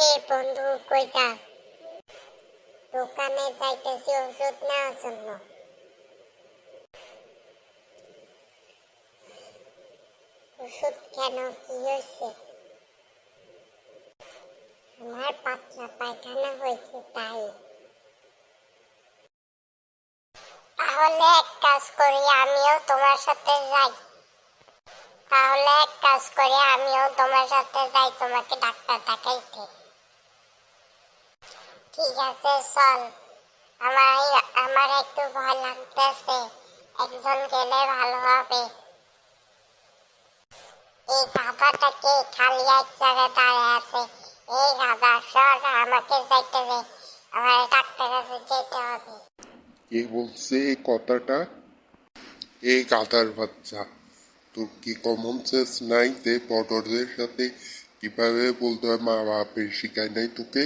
এ বন্ধু কই যা? দোকানে যাইতেছি ওষুধ নেওয়ার জন্য। ওষুধ কেন, কি হয়েছে? আমার পাতলা পায়খানা হয়েছে তাই। তাহলে এক কাজ করি, আমিও তোমার সাথে যাই। তোমাকে ডাক্তার দেখাইতে। ঠিক আছে চল। আমার একটু ভয় লাগতেছে, একজন গেলে ভালো হবে। এই গাধাটাকে খালি এক জায়গায় দাঁড়িয়ে আছে। এই গাধা সর, আমাকে যাইতে দে, আমার ডাক্তার কাছে যেতে হবে। কে বলছে এই কথাটা? এই গাধার বাচ্চা, তোর কি কমন সেন্স নাই? বড়দের সাথে কিভাবে বলতে হয় মা বাপের শিখায় নাই তোকে?